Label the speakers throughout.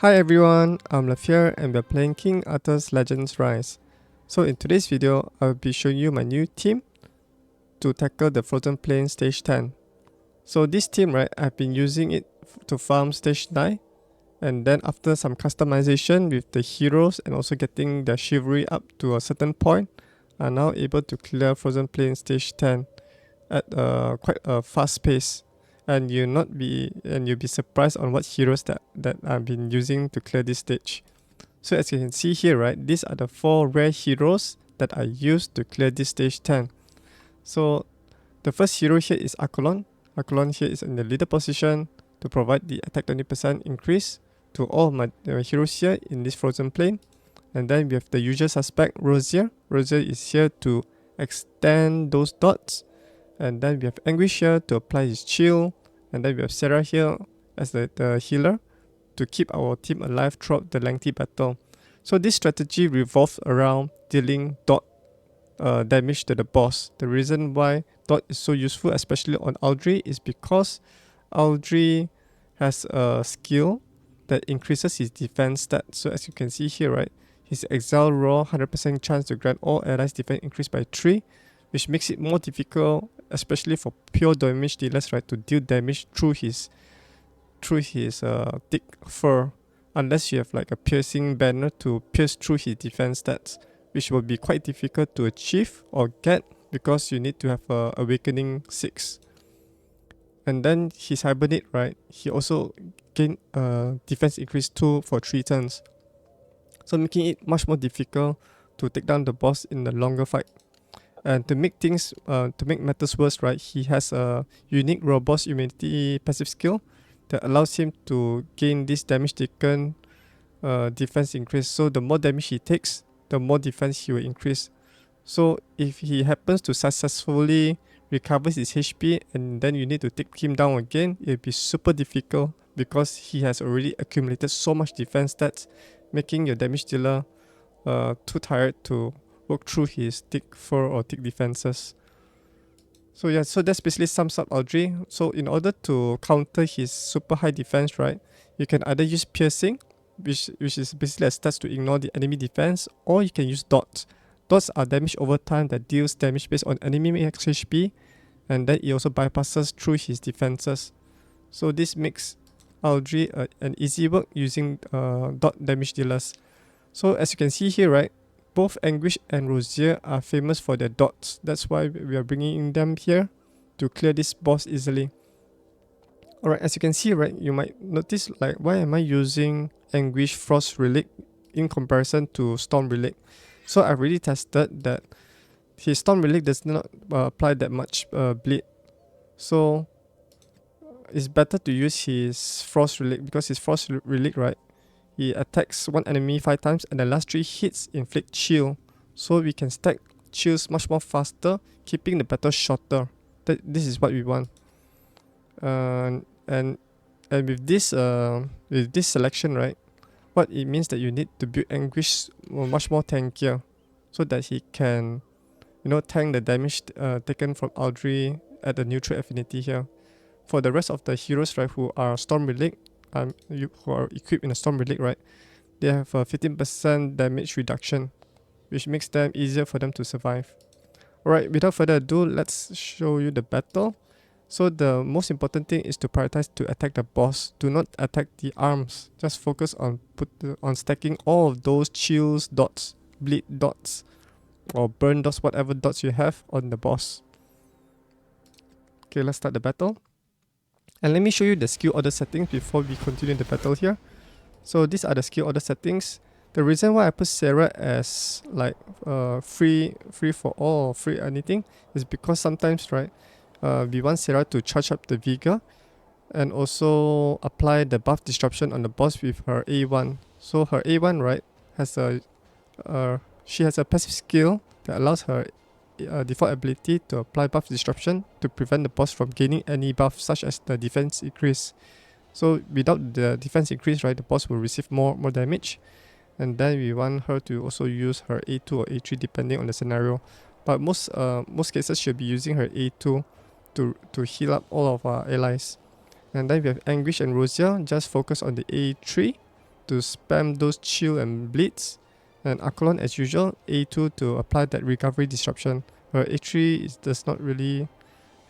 Speaker 1: Hi everyone, I'm Lafia and we're playing King Arthur's Legends Rise. So in today's video, I'll be showing you my new team to tackle the Frozen Plain stage 10. So this team, right, I've been using it to farm stage 9, and then after some customization with the heroes and also getting their chivalry up to a certain point, I'm now able to clear Frozen Plain stage 10 at quite a fast pace. And you'll be surprised on what heroes that I've been using to clear this stage. So as you can see here, right, these are the 4 rare heroes that I used to clear this stage 10. So the first hero here is Accolon. Accolon here is in the leader position to provide the attack 20% increase to all my heroes here in this Frozen Plain. And then we have the usual suspect, Rosier. Rosier is here to extend those dots. And then we have Anguish here to apply his chill. And then we have Sarah here as the healer to keep our team alive throughout the lengthy battle. So this strategy revolves around dealing dot damage to the boss. The reason why dot is so useful, especially on Aldri, is because Aldri has a skill that increases his defense stats. So as you can see here, right, his Exile Roar 100% chance to grant all allies defense increased by 3, which makes it more difficult, especially for pure damage dealers, right, to deal damage through his thick fur, unless you have like a piercing banner to pierce through his defense stats, which will be quite difficult to achieve or get because you need to have a awakening 6. And then his hibernate, right, he also gain defense increase 2 for 3 turns, so making it much more difficult to take down the boss in the longer fight. And to make matters worse, right, he has a unique robust immunity passive skill that allows him to gain this damage taken defense increase. So the more damage he takes, the more defense he will increase. So if he happens to successfully recover his HP and then you need to take him down again, it'll be super difficult because he has already accumulated so much defense stats, making your damage dealer too tired to work through his thick fur or thick defenses. So yeah, so that's basically sums up Aldri. So in order to counter his super high defense, right, you can either use piercing, which is basically a stats to ignore the enemy defense, or you can use dots. Dots are damage over time that deals damage based on enemy max HP, and then it also bypasses through his defenses. So this makes Aldri an easy work using dot damage dealers. So as you can see here, right, both Anguish and Rosier are famous for their dots. That's why we are bringing them here to clear this boss easily. Alright, as you can see, right, you might notice like, why am I using Anguish Frost Relic in comparison to Storm Relic? So I've really tested that his Storm Relic does not apply that much bleed. So it's better to use his Frost Relic because his Frost Relic, right, he attacks one enemy 5 times and the last 3 hits inflict chill. So we can stack chills much more faster, keeping the battle shorter. This is what we want. And with this selection, right, what it means that you need to build Anguish much more tankier, so that he can, tank the damage taken from Aldri at the neutral affinity here. For the rest of the heroes, right, who are Storm Relic, who are equipped in a Storm Relic, right, they have a 15% damage reduction, which makes them easier for them to survive. Alright, without further ado, let's show you the battle. So the most important thing is to prioritize to attack the boss. Do not attack the arms. Just focus on stacking all of those chills dots, bleed dots, or burn dots, whatever dots you have on the boss. Okay, let's start the battle. And let me show you the skill order settings before we continue the battle here. So these are the skill order settings. The reason why I put Sarah as like free for all or free anything is because sometimes, right, we want Sarah to charge up the vigor and also apply the buff disruption on the boss with her A1. So her A1, right, has she has a passive skill that allows her default ability to apply buff disruption to prevent the boss from gaining any buff, such as the defense increase. So without the defense increase, right, the boss will receive more damage. And then we want her to also use her A2 or A3 depending on the scenario. But most cases she'll be using her A2 to heal up all of our allies. And then we have Anguish and Rosier, just focus on the A3 to spam those chill and bleeds. And Accolon as usual, A2 to apply that recovery disruption. But A3 does not really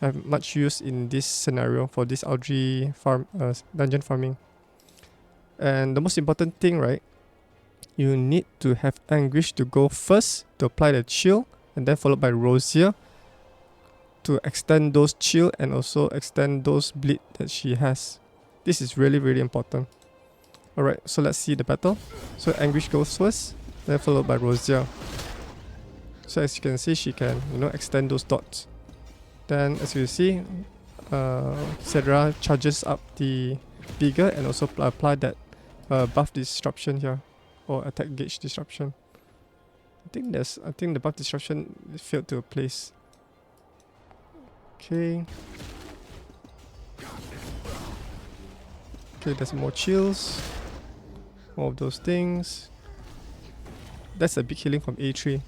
Speaker 1: have much use in this scenario for this Aldri farm dungeon farming. And the most important thing, right? You need to have Anguish to go first to apply the chill, and then followed by Rosier to extend those chill and also extend those bleed that she has. This is really, really important. Alright, so let's see the battle. So Anguish goes first, then followed by Rosier. So as you can see, she can, extend those dots. Then as you see, Cedra charges up the Vigor and also apply that buff disruption here, or attack gauge disruption. I think the buff disruption failed to place. Okay. Okay, there's more chills. More of those things. That's a big healing from A3.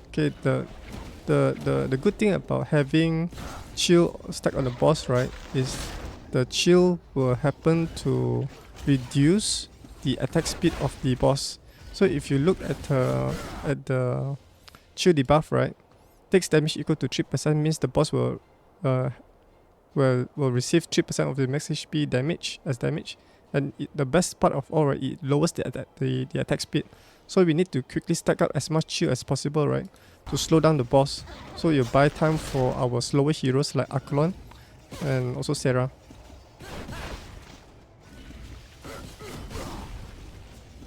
Speaker 1: Okay, the good thing about having chill stacked on the boss, right, is the chill will happen to reduce the attack speed of the boss. So if you look at the chill debuff, right, takes damage equal to 3% means the boss will receive 3% of the max HP damage as damage. And the best part of all, right, it lowers the attack speed. So we need to quickly stack up as much chill as possible, right, to slow down the boss. So you buy time for our slower heroes like Accolon and also Sarah.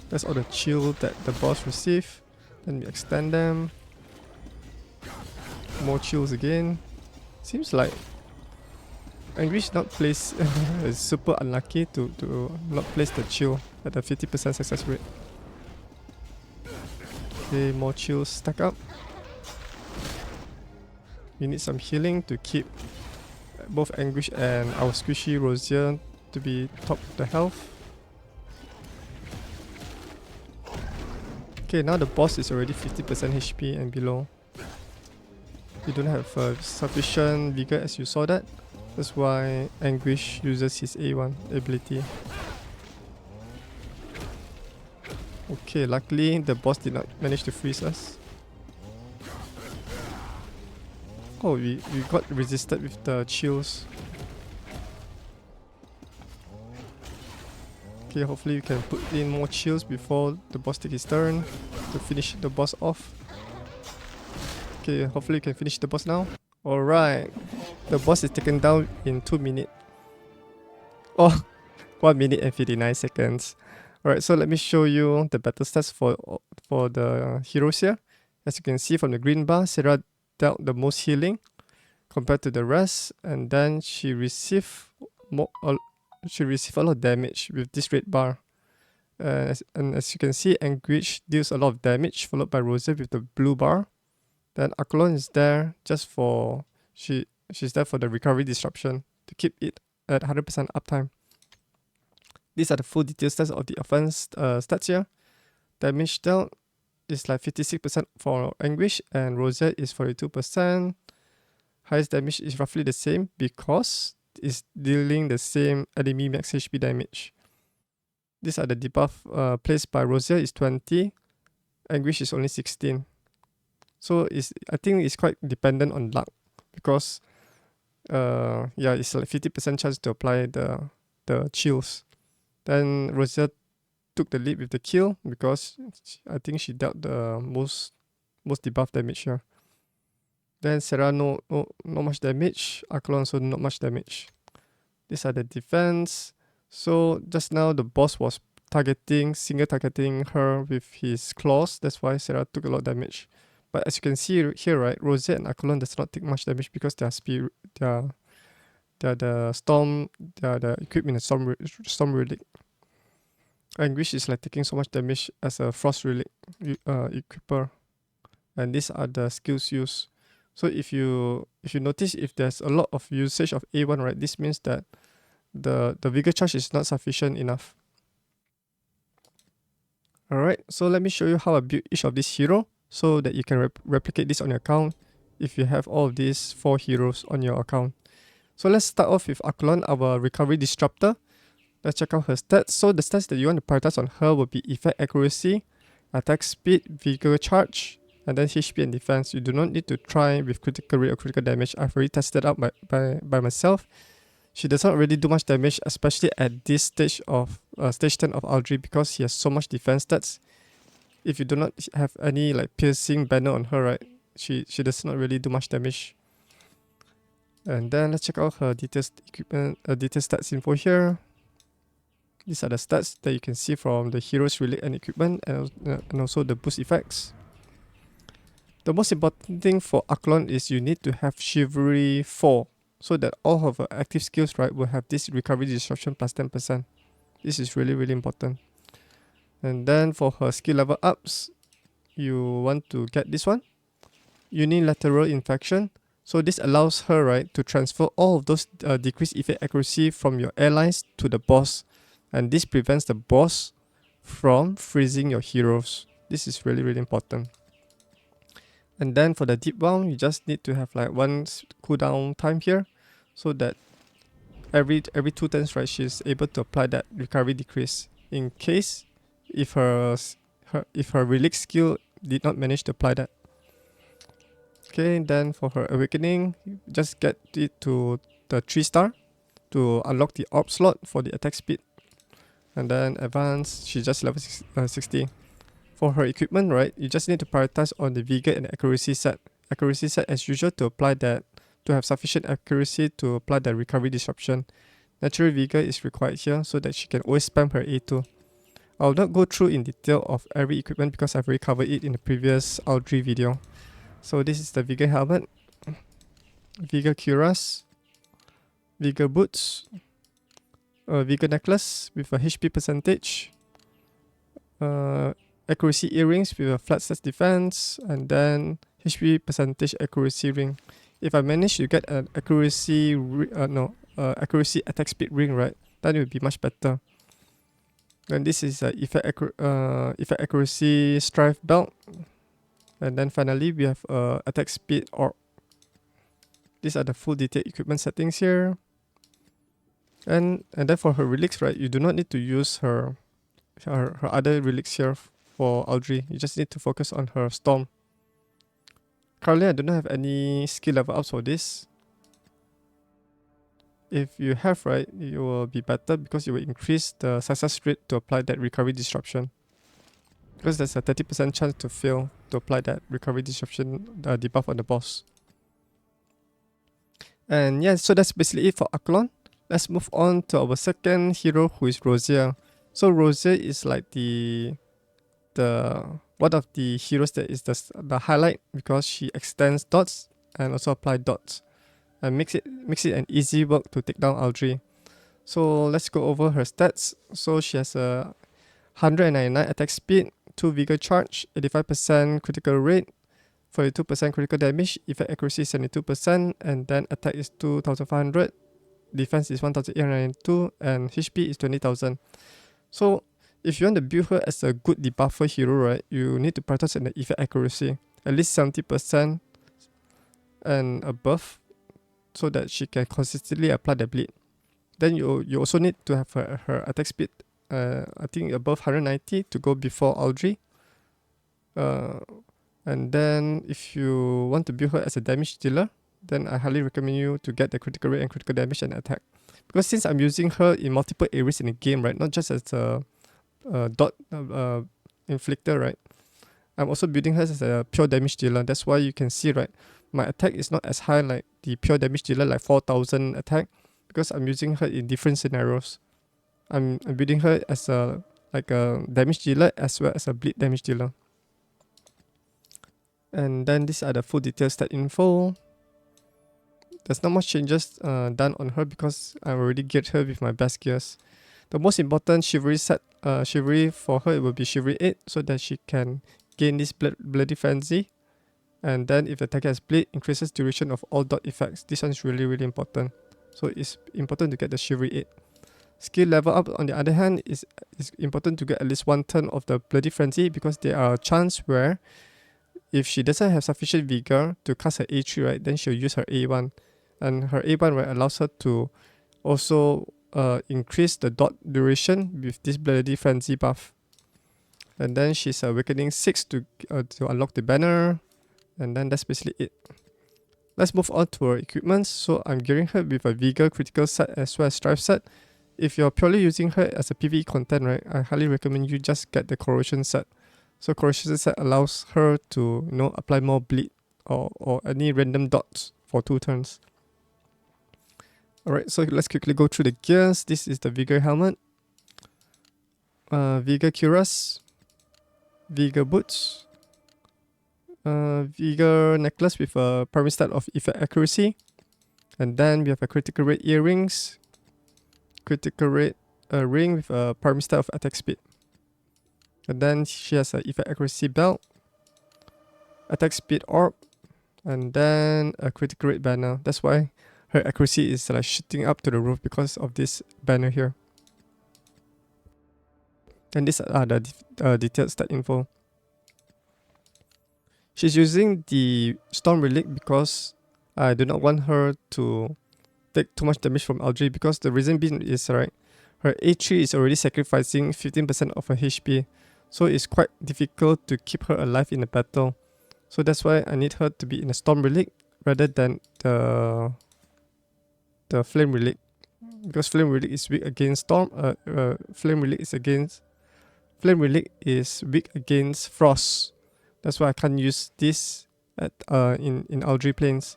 Speaker 1: That's all the chill that the boss receive. Then we extend them. More chills again. Seems like Anguish not place is super unlucky to not place the chill at the 50% success rate. Okay, more chills stack up. We need some healing to keep both Anguish and our squishy Rosier to be top of the health. Okay, now the boss is already 50% HP and below. We don't have sufficient vigor as you saw that. That's why Anguish uses his A1 ability. Okay, luckily the boss did not manage to freeze us. Oh, we got resisted with the chills. Okay, hopefully we can put in more chills before the boss takes his turn to finish the boss off. Okay, hopefully we can finish the boss now. Alright, the boss is taken down in 2 minutes. Oh, 1 minute and 59 seconds. Alright, so let me show you the battle stats for the heroes here. As you can see from the green bar, Sarah dealt the most healing compared to the rest, and then she received a lot of damage with this red bar. And as you can see, Anguish deals a lot of damage, followed by Rosier with the blue bar. Then Accolon is there just for she's there for the recovery disruption to keep it at 100% uptime. These are the full detailed stats of the offense stats here. Damage dealt is like 56% for Anguish and Rosier is 42%. Highest damage is roughly the same because it's dealing the same enemy max HP damage. These are the debuff placed by Rosier is 20. Anguish is only 16. So I think it's quite dependent on luck because it's like 50% chance to apply the chills. Then Rosier took the lead with the kill because I think she dealt the most debuff damage here. Then Sarah not much damage. Accolon also not much damage. These are the defense. So just now the boss was single targeting her with his claws. That's why Sarah took a lot of damage. But as you can see here, right, Rosier and Accolon does not take much damage because they are the equipment is storm relic. Anguish is like taking so much damage as a frost relic equiper. And these are the skills used. So if you notice if there's a lot of usage of A1, right, this means that the vigor charge is not sufficient enough. Alright, so let me show you how I build each of these hero so that you can replicate this on your account if you have all of these 4 heroes on your account. So let's start off with Accolon, our recovery disruptor. Let's check out her stats. So the stats that you want to prioritize on her will be effect accuracy, attack speed, vigor charge, and then HP and defense. You do not need to try with critical rate or critical damage. I've already tested out by myself. She does not really do much damage, especially at this stage of stage 10 of Aldri, because she has so much defense stats. If you do not have any like piercing banner on her, right, she does not really do much damage. And then let's check out her details equipment, detailed stats info here. These are the stats that you can see from the heroes relic and equipment, and also the boost effects. The most important thing for Accolon is you need to have Chivalry 4, so that all of her active skills, right, will have this recovery disruption plus 10%. This is really, really important. And then for her skill level ups, you want to get this one, Unilateral Infection. So this allows her, right, to transfer all of those decreased effect accuracy from your allies to the boss. And this prevents the boss from freezing your heroes. This is really, really important. And then for the deep wound, you just need to have like one cooldown time here, so that every 2 turns, right, she's able to apply that recovery decrease in case if her relic skill did not manage to apply that. Okay, then for her awakening, just get it to the 3-star to unlock the orb slot for the attack speed. And then advance, she just level 60. For her equipment, right, you just need to prioritize on the vigor and accuracy set. Accuracy set as usual to apply that, to have sufficient accuracy to apply the recovery disruption. Natural vigor is required here so that she can always spam her A2. I'll not go through in detail of every equipment because I've already covered it in the previous Aldri video. So this is the vigor helmet, vigor cuirass, vigor boots, vigor necklace with a HP percentage, accuracy earrings with a flat stats defense, and then HP percentage accuracy ring. If I manage to get an accuracy accuracy attack speed ring, right, then it will be much better. Then this is effect accuracy strife belt, and then finally we have attack speed orb. These are the full detailed equipment settings here. And then for her relics, right, you do not need to use her other relics here for Aldri. You just need to focus on her storm. Currently, I do not have any skill level ups for this. If you have, right, you will be better because you will increase the success rate to apply that recovery disruption. Because there's a 30% chance to fail to apply that recovery disruption debuff on the boss. And yeah, so that's basically it for Accolon. Let's move on to our second hero, who is Rosier. So Rosier is like the one of the heroes that is the highlight because she extends dots and also apply dots and makes it an easy work to take down Aldri. So let's go over her stats. So she has a 199 attack speed, 2 vigor charge, 85% critical rate, 42% critical damage, effect accuracy 72%, and then attack is 2500, defense is 1892, and HP is 20,000. So if you want to build her as a good debuffer hero, right, you need to prioritize on the effect accuracy, at least 70% and above, so that she can consistently apply the bleed. Then you also need to have her attack speed, I think above 190 to go before Aldri. And then if you want to build her as a damage dealer, then I highly recommend you to get the critical rate and critical damage and attack. Because since I'm using her in multiple areas in the game, right, not just as a dot inflictor, right, I'm also building her as a pure damage dealer. That's why you can see, right, my attack is not as high like the pure damage dealer, like 4000 attack, because I'm using her in different scenarios. I'm building her as a damage dealer as well as a bleed damage dealer. And then these are the full details stat info. There's not much changes done on her because I already geared her with my best gears. The most important chivalry set, chivalry for her, it will be chivalry 8, so that she can gain this bloody frenzy. And then if the attacker has bleed, increases duration of all dot effects. This one is really, really important. So it's important to get the chivalry 8. Skill level up, on the other hand, is important to get at least 1 turn of the bloody frenzy, because there are a chance where if she doesn't have sufficient vigor to cast her A3, right, then she'll use her A1. And her A1, right, allows her to also increase the dot duration with this Bloody Frenzy buff. And then she's awakening 6 to unlock the banner. And then that's basically it. Let's move on to her equipment. So I'm gearing her with a Vigor critical set as well as Strive set. If you're purely using her as a PvE content, right, I highly recommend you just get the Corrosion set. So Corrosion set allows her to, you know, apply more bleed or any random dots for 2 turns. Alright, so let's quickly go through the gears. This is the Vigor helmet, Vigor cuirass, Vigor boots, Vigor necklace with a primary stat of effect accuracy, and then we have a critical rate earrings, critical rate ring with a primary stat of attack speed, and then she has a effect accuracy belt, attack speed orb, and then a critical rate banner. That's why her accuracy is like shooting up to the roof because of this banner here. And these are the detailed stat info. She's using the Storm Relic because I do not want her to take too much damage from Aldri, because the reason being is, right, her A3 is already sacrificing 15% of her HP, so it's quite difficult to keep her alive in a battle. So that's why I need her to be in a Storm Relic rather than the Flame Relic, because Flame Relic is weak against Storm. Flame Relic is weak against Frost. That's why I can't use this at in Aldri planes.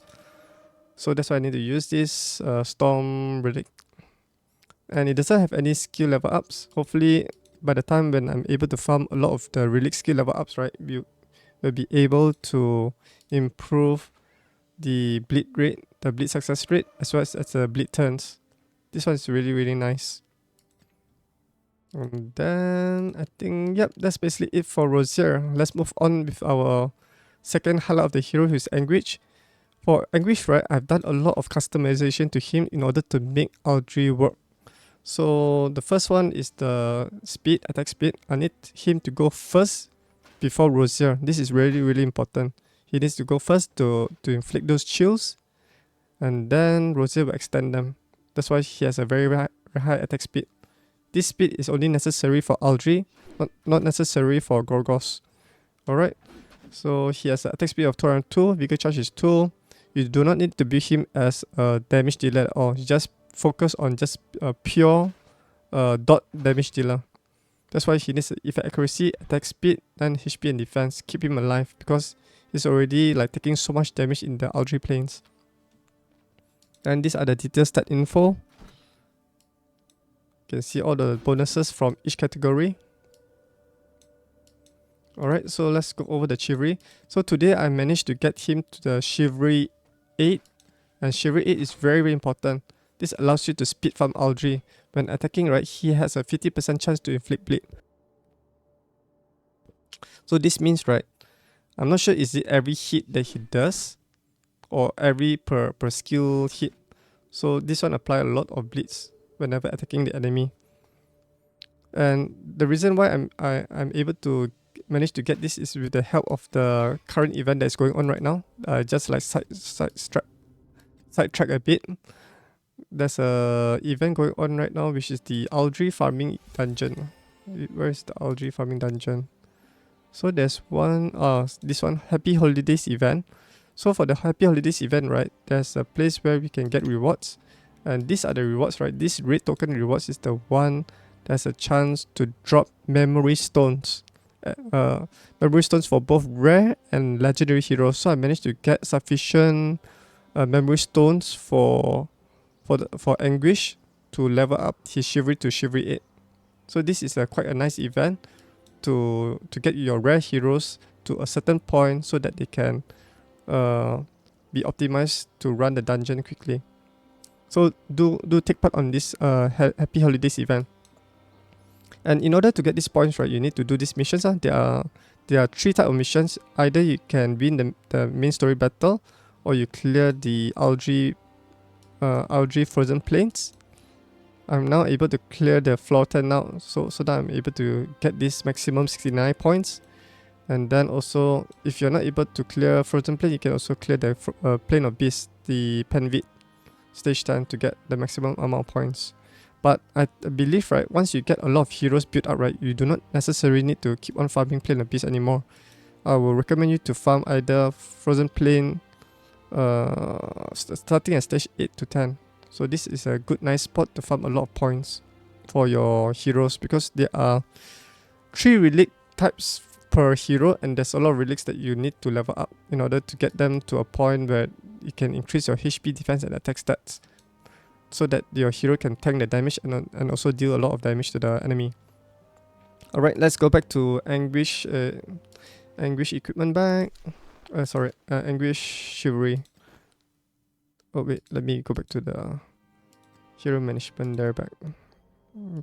Speaker 1: So that's why I need to use this Storm Relic. And it doesn't have any skill level ups. Hopefully by the time when I'm able to farm a lot of the Relic skill level ups, right, we'll be able to improve the bleed rate, the bleed success rate, as well as the bleed turns. This one is really, really nice. And then I think, yep, that's basically it for Rosier. Let's move on with our second highlight of the hero, who's Anguish. For Anguish, right, I've done a lot of customization to him in order to make Aldri work. So the first one is the speed, attack speed. I need him to go first before Rosier. This is really, really important. He needs to go first to inflict those chills, and then Rosier will extend them. That's why he has a very high attack speed. This speed is only necessary for Aldri, not necessary for Gorgos. Alright, so he has an attack speed of 202, Vigor charge is 2. You do not need to build him as a damage dealer at all. You just focus on just pure dot damage dealer. That's why he needs effect accuracy, attack speed, and HP and defense. Keep him alive because he's already like taking so much damage in the Aldri planes. And these are the detailed stat info. You can see all the bonuses from each category. Alright, so let's go over the Chivalry. So today I managed to get him to the Chivalry 8. And Chivalry 8 is very, very important. This allows you to speed farm Aldri. When attacking, right, he has a 50% chance to inflict bleed. So this means, right, I'm not sure is it every hit that he does or every per skill hit. So this one apply a lot of bleeds whenever attacking the enemy. And the reason why I'm able to manage to get this is with the help of the current event that's going on right now. Just like sidetrack a bit. There's a event going on right now, which is the Aldri farming dungeon. Where is the Aldri farming dungeon? So there's one, this one, Happy Holidays event. So for the Happy Holidays event, right, there's a place where we can get rewards. And these are the rewards, right? This red token rewards is the one that's a chance to drop memory stones. Memory stones for both rare and legendary heroes. So I managed to get sufficient memory stones for Anguish to level up his Chivalry to Chivalry 8. So this is quite a nice event to get your rare heroes to a certain point so that they can be optimized to run the dungeon quickly. So do take part on this Happy Holidays event. And in order to get these points, right, you need to do these missions. There are 3 types of missions. Either you can win the main story battle, or you clear the Aldri frozen plains. I'm now able to clear the floor 10 now, so that I'm able to get this maximum 69 points. And then also, if you're not able to clear frozen plain, you can also clear the plane of beast, the Penvid stage 10, to get the maximum amount of points. But I believe, right, once you get a lot of heroes built up, right, you do not necessarily need to keep on farming Plain Abyss anymore. I will recommend you to farm either Frozen Plain starting at stage 8 to 10. So this is a good nice spot to farm a lot of points for your heroes, because there are 3 relic types per hero, and there's a lot of relics that you need to level up in order to get them to a point where you can increase your HP, defense and attack stats, so that your hero can tank the damage and also deal a lot of damage to the enemy. Alright, let's go back to Anguish equipment bag. Anguish Chivalry. Oh wait, let me go back to the hero management there back.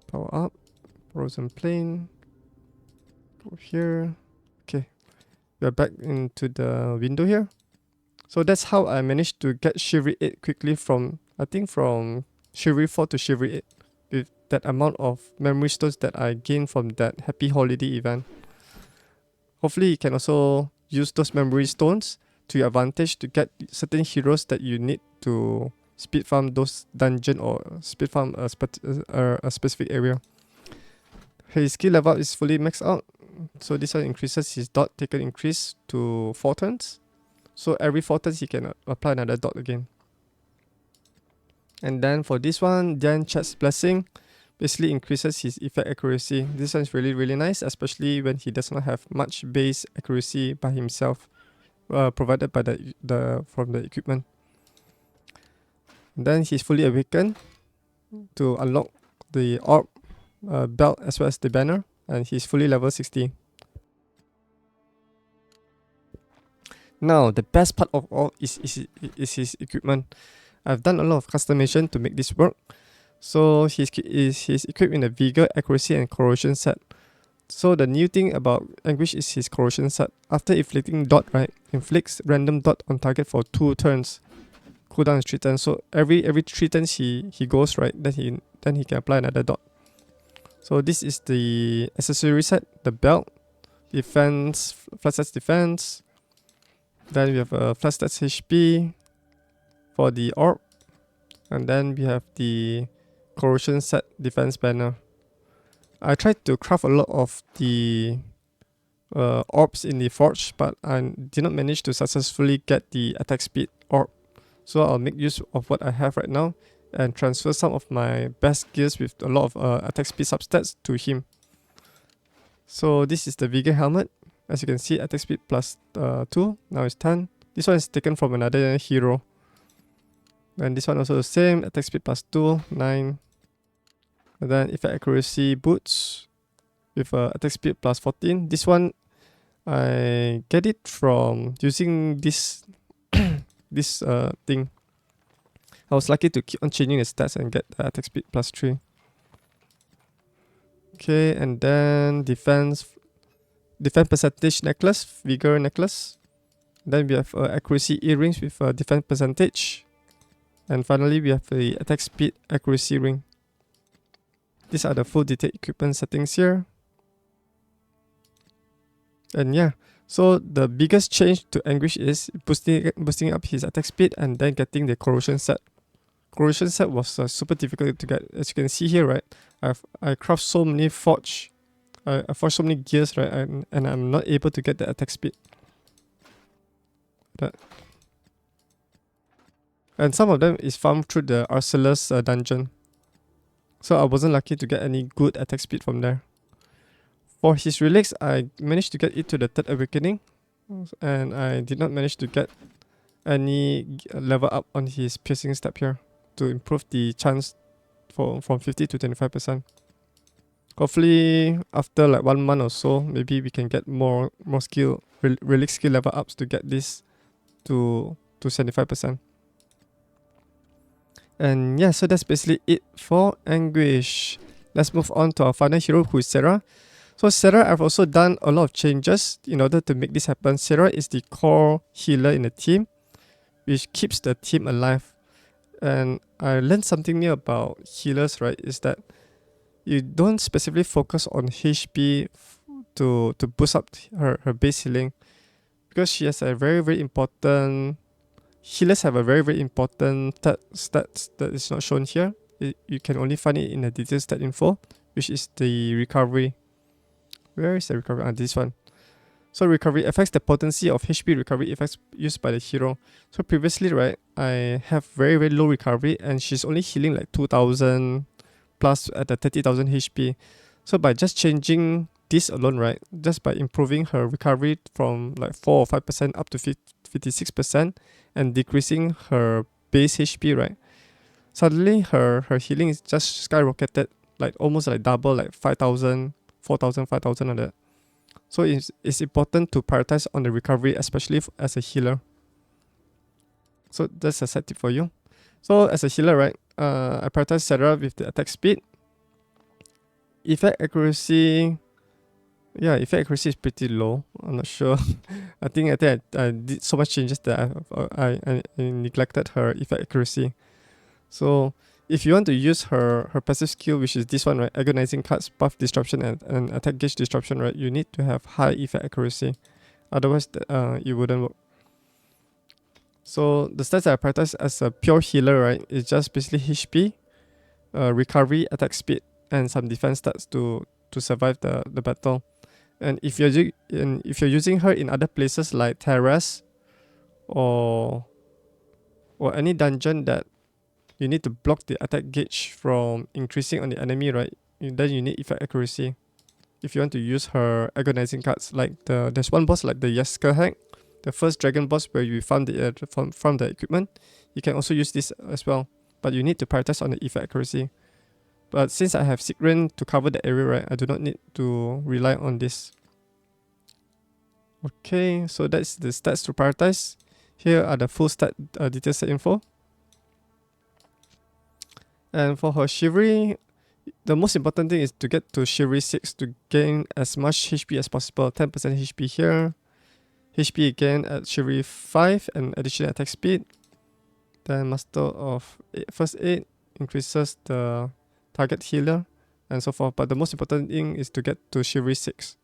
Speaker 1: Power up, Frozen Plain. Go here. Okay, we are back into the window here. So that's how I managed to get Chivalry 8 quickly from, I think from Chivalry 4 to Chivalry 8, with that amount of memory stones that I gained from that Happy Holiday event. Hopefully you can also use those memory stones to your advantage to get certain heroes that you need to speed farm those dungeon or speed farm a specific area. His skill level is fully maxed out, so this one increases his dot taken increase to 4 turns. So every 4 turns he can apply another dot again. And then for this one, Jan Chat's Blessing basically increases his effect accuracy. This one is really nice, especially when he does not have much base accuracy by himself, provided by from the equipment. And then he's fully awakened to unlock the orb, belt as well as the banner, and he's fully level 60. Now the best part of all is his equipment. I've done a lot of customization to make this work. So he's equipped in a Vigor, Accuracy and Corrosion set. So the new thing about Anguish is his Corrosion set. After inflicting dot, right, inflicts random dot on target for 2 turns. Cooldown is 3 turns. So every 3 turns he goes, right, then he can apply another dot. So this is the accessory set, the belt, defense, flat stats defense. Then we have a flat stats HP for the orb. And then we have the corrosion set defense banner. I tried to craft a lot of the orbs in the forge, but I did not manage to successfully get the attack speed orb. So I'll make use of what I have right now and transfer some of my best gears with a lot of attack speed substats to him. So this is the Vigor helmet. As you can see, attack speed plus 2, now it's 10. This one is taken from another hero. And this one also the same, attack speed plus 2, 9. And then effect accuracy boots with attack speed plus 14. This one, I get it from using this this thing. I was lucky to keep on changing the stats and get the attack speed plus 3. Okay, and then defense percentage necklace, Vigor necklace. Then we have accuracy earrings with defense percentage. And finally, we have the attack speed accuracy ring. These are the full detailed equipment settings here. And yeah, so the biggest change to Anguish is boosting up his attack speed and then getting the corrosion set. Corrosion set was super difficult to get. As you can see here, right, I craft so many forge. I forged so many gears, right, and I'm not able to get the attack speed. And some of them is farmed through the Arcelus dungeon. So I wasn't lucky to get any good attack speed from there. For his relics, I managed to get it to the 3rd awakening. And I did not manage to get any level up on his piercing step here to improve the chance from 50 to 25%. Hopefully after like 1 month or so, maybe we can get more skill, relic skill level ups to get this to 75%. And yeah, so that's basically it for Anguish. Let's move on to our final hero, who is Sarah. So Sarah, I've also done a lot of changes in order to make this happen. Sarah is the core healer in the team, which keeps the team alive. And I learned something new about healers, right, is that you don't specifically focus on HP to boost up her base healing, because she has a very important, healers have a very important stats that is not shown here. You can only find it in the detail stat info, which is the recovery. Where is the recovery? This one. So recovery affects the potency of HP recovery effects used by the hero. So previously, right, I have very, very low recovery and she's only healing like 2000 plus at the 30,000 HP. So by just changing this alone, right, just by improving her recovery from like 4 or 5% up to 56% and decreasing her base HP, right, suddenly her healing is just skyrocketed, like almost like double, like 5,000, 4,000, 5,000 like that. So it's important to prioritize on the recovery, especially as a healer. So that's a set tip for you. So as a healer, right, I prioritize Sarah with the attack speed. Effect accuracy, yeah, effect accuracy is pretty low. I'm not sure. I think I did so much changes that I neglected her effect accuracy. So if you want to use her passive skill, which is this one, right, agonizing cuts, buff disruption, and attack gauge disruption, right, you need to have high effect accuracy. Otherwise, it wouldn't work. So the stats that I prioritize as a pure healer, right, is just basically HP, recovery, attack speed, and some defense stats to survive the battle. And if you're using her in other places like terrace or any dungeon that you need to block the attack gauge from increasing on the enemy, right, then you need effect accuracy. If you want to use her agonizing cards, like there's one boss like the Yesker hack, the first dragon boss where you found the from the equipment, you can also use this as well, but you need to prioritize on the effect accuracy. But since I have Sigrin to cover the area, right, I do not need to rely on this. Okay, so that's the stats to prioritize. Here are the full stat details set info. And for her Chivalry, the most important thing is to get to Chivalry 6 to gain as much HP as possible. 10% HP here. HP again at Chivalry 5 and additional attack speed. Then Master of First Aid increases the target healer and so forth. But the most important thing is to get to Chivalry 6.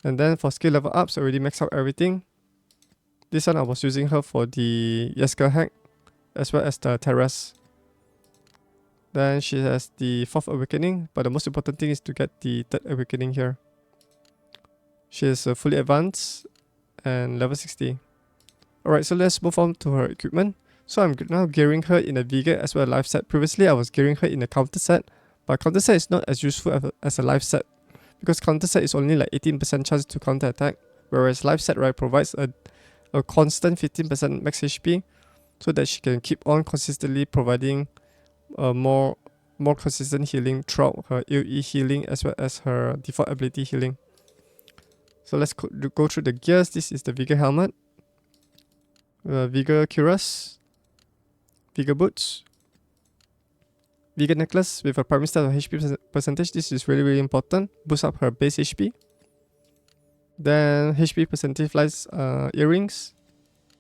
Speaker 1: And then for skill level ups, I already maxed out everything. This one I was using her for the Yesker hack as well as the Terrace. Then she has the 4th awakening, but the most important thing is to get the 3rd awakening here. She is fully advanced and level 60. Alright, so let's move on to her equipment. So I'm now gearing her in a Vigor as well as life set. Previously I was gearing her in a counter set, but counter set is not as useful as a life set, because counter set is only like 18% chance to counter attack, whereas life set, right, provides a constant 15% max HP, so that she can keep on consistently providing more consistent healing throughout her AoE healing as well as her default ability healing. So let's go through the gears. This is the Vigor helmet, Vigor cuirass, Vigor boots, Vigor necklace with a primary stat of HP percentage. This is really important. Boost up her base HP. Then HP percentage lies earrings,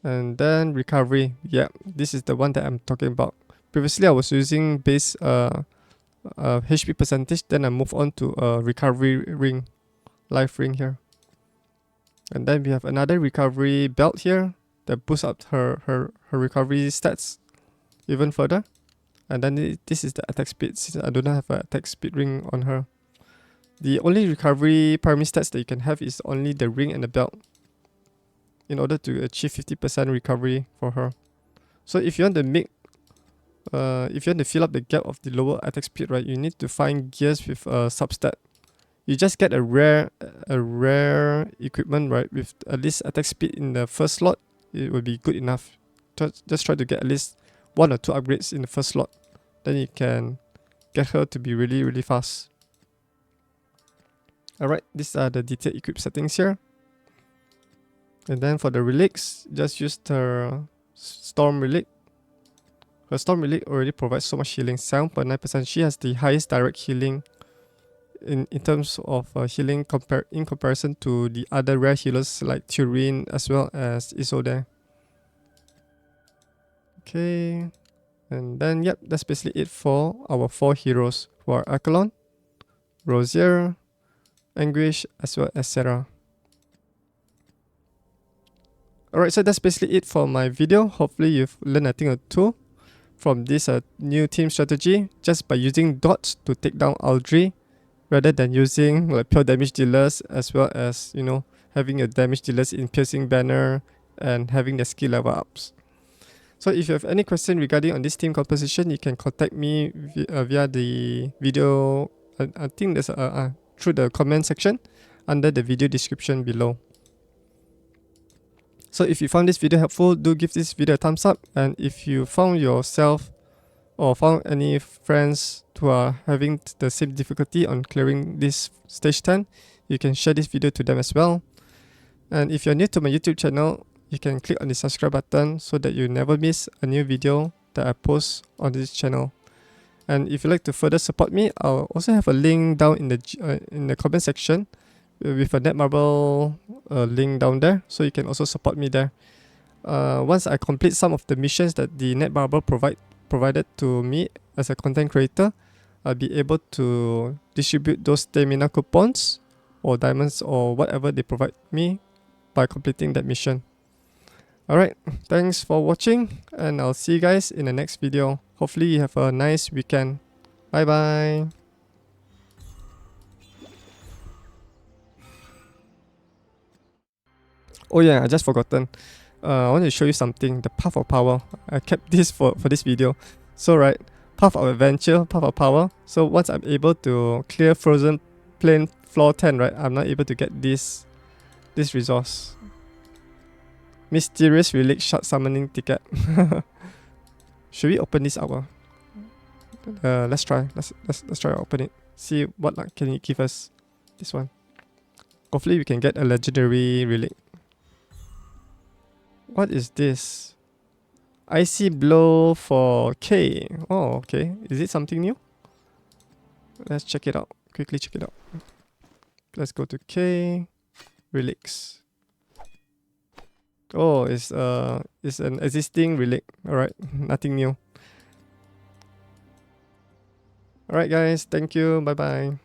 Speaker 1: and then recovery. Yeah, this is the one that I'm talking about. Previously I was using base HP percentage, then I move on to a recovery ring, life ring here. And then we have another recovery belt here that boosts up her recovery stats even further. And then this is the attack speed, since I do not have an attack speed ring on her. The only recovery primary stats that you can have is only the ring and the belt in order to achieve 50% recovery for her. So if you want to make if you want to fill up the gap of the lower attack speed, right, you need to find gears with a substat. You just get a rare equipment, right, with at least attack speed in the first slot. It will be good enough. Just try to get at least 1 or 2 upgrades in the first slot. Then you can get her to be really fast. Alright, these are the detailed equip settings here. And then for the relics, just use the Storm Relic. Her Storm Relic already provides so much healing, 7.9%. She has the highest direct healing in terms of healing in comparison to the other rare healers like Turin as well as Isolde. Okay, and then yep, that's basically it for our 4 heroes, who are Accolon, Rosier, Anguish as well as Sarah. Alright, so that's basically it for my video. Hopefully you've learned a thing or two from this new team strategy just by using dots to take down Aldri, rather than using like pure damage dealers, as well as, you know, having a damage dealers in piercing banner and having the skill level ups. So if you have any question regarding on this team composition, you can contact me via the video. I think there's through the comment section under the video description below. So if you found this video helpful, do give this video a thumbs up, and if you found yourself or found any friends who are having the same difficulty on clearing this stage 10, you can share this video to them as well. And if you're new to my YouTube channel, you can click on the subscribe button so that you never miss a new video that I post on this channel. And if you'd like to further support me, I'll also have a link down in the comment section with a Netmarble link down there, so you can also support me there. Once I complete some of the missions that the Netmarble provided to me as a content creator, I'll be able to distribute those stamina coupons or diamonds or whatever they provide me by completing that mission. Alright, thanks for watching, and I'll see you guys in the next video. Hopefully you have a nice weekend. Bye bye. Oh yeah, I just forgotten. I want to show you something, the Path of Power. I kept this for this video. So right, Path of Adventure, Path of Power. So once I'm able to clear Frozen Plain floor 10, right, I'm not able to get this resource. Mysterious Relic Shard Summoning Ticket. Should we open this up? Let's try. Let's try to open it. See what luck can it give us. This one. Hopefully we can get a legendary relic. What is this? Icy Blow for K. Oh, okay. Is it something new? Let's check it out. Quickly check it out. Let's go to K. Relics. Oh, it's an existing relic. Alright, nothing new. Alright guys, thank you. Bye bye.